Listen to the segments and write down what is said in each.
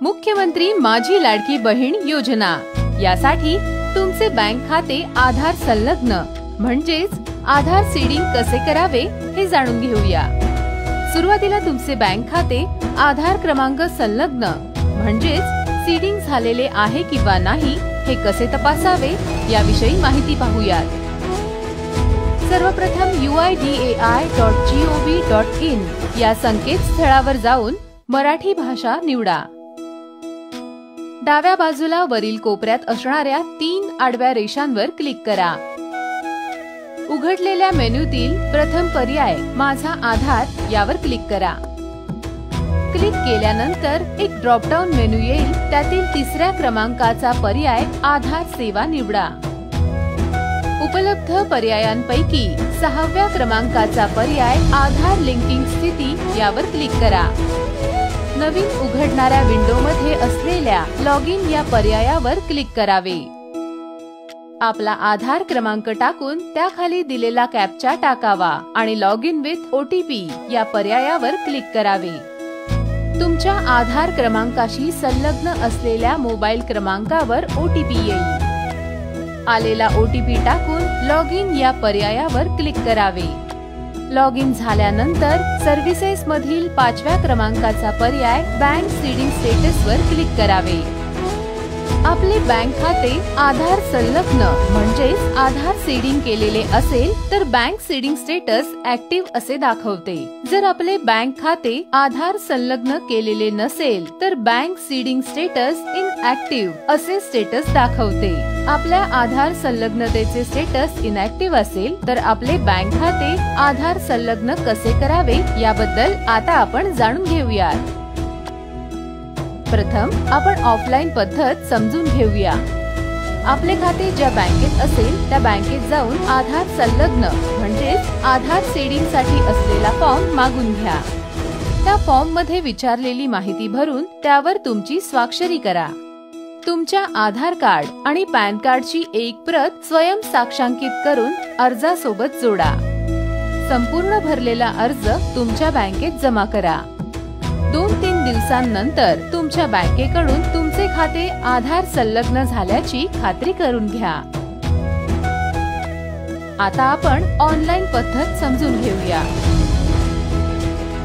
मुख्यमंत्री माझी लाडकी बहीण योजना, यासाठी तुमचे बँक खाते आधार संलग्न म्हणजेच आधार सीडिंग कसे करावे हे जाणून घेऊया। सुरुवातीला तुमचे बँक खाते आधार क्रमांक संलग्न म्हणजेच सीडिंग झालेले आहे किंवा नाही हे कसे तपासावे याविषयी माहिती पाहूयात। सर्वप्रथम uidai.gov.in या संकेतस्थळावर जाऊन मराठी भाषा निवडा। डाव्या बाजूला वरील कोपऱ्यात असणाऱ्या 3 आडव्या रेषांवर क्लिक करा। उघडलेल्या मेनूतील प्रथम पर्याय माझा आधार यावर क्लिक करा। क्लिक केल्यानंतर एक ड्रॉप डाउन मेनू येईल, त्यातील 3ऱ्या क्रमांकाचा पर्याय आधार सेवा निवडा। उपलब्ध पर्यायांपैकी 6व्या क्रमांकाचा पर्याय आधार लिंकिंग स्थिती यावर क्लिक करा। नवीन उघडणाऱ्या विंडोमध्ये असलेल्या लॉग इन या पर्यायावर क्लिक करावे। आपला आधार क्रमांक टाकून त्याखाली दिलेला कॅप्चा टाकावा आणि लॉग इन विथ OTP या पर्यायावर क्लिक करावे। तुमच्या आधार क्रमांकाशी संलग्न असलेल्या मोबाईल क्रमांकावर OTP येईल। आलेला OTP टाकून लॉग इन या पर्यायावर क्लिक करावे। लॉग इन झाल्यानंतर सर्व्हिसेस मधील 5व्या क्रमांकाचा पर्याय बँक सीडिंग स्टेटस वर क्लिक करावे। आपले बँक खाते आधार संलग्न म्हणजेच आधार सीडिंग केलेले असेल तर बँक सीडिंग स्टेटस ऍक्टिव्ह असे दाखवते। जर आपले बँक खाते आधार संलग्न केलेले नसेल तर बँक सीडिंग स्टेटस इनऍक्टिव्ह असे स्टेटस दाखवते। आपल्या आधार संलग्नतेचे स्टेटस इनऍक्टिव्ह असेल तर आपले बँक खाते आधार संलग्न कसे करावे याबद्दल आता आपण जाणून घेऊयात। प्रथम आपण ऑफलाईन पद्धत समजून घेऊया। आपले खाते ज्या बँकेत असेल त्या बँकेत जाऊन आधार संलग्न म्हणजेच आधार सीडिंग साठी असलेला फॉर्म मागून घ्या। त्या फॉर्म मध्ये विचारलेली माहिती भरून त्यावर तुमची स्वाक्षरी करा। तुमच्या आधार कार्ड आणि पॅन कार्डची एक प्रत स्वयं साक्षांकित करून अर्जासोबत जोडा। संपूर्ण भरलेला अर्ज तुमच्या बँकेत जमा करा। 2-3 दिवसांनंतर तुमच्या बँकेकडून तुमचे खाते आधार संलग्न झाल्याची खात्री करून घ्या। आता आपण ऑनलाईन पद्धत समजून घेऊया।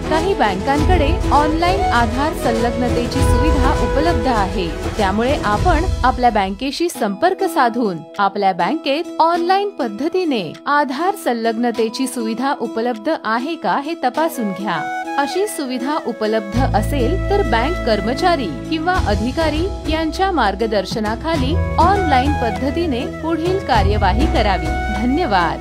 काही बँकांकडे ऑनलाईन आधार संलग्नतेची सुविधा उपलब्ध आहे, त्यामुळे आपण आपल्या बँकेशी संपर्क साधून आपल्या बँकेत ऑनलाईन पद्धतीने आधार संलग्नतेची सुविधा उपलब्ध आहे का हे तपासून घ्या। अशी सुविधा उपलब्ध असेल तर बँक कर्मचारी किंवा अधिकारी यांच्या मार्गदर्शनाखाली ऑनलाईन पद्धतीने पुढील कार्यवाही करावी। धन्यवाद।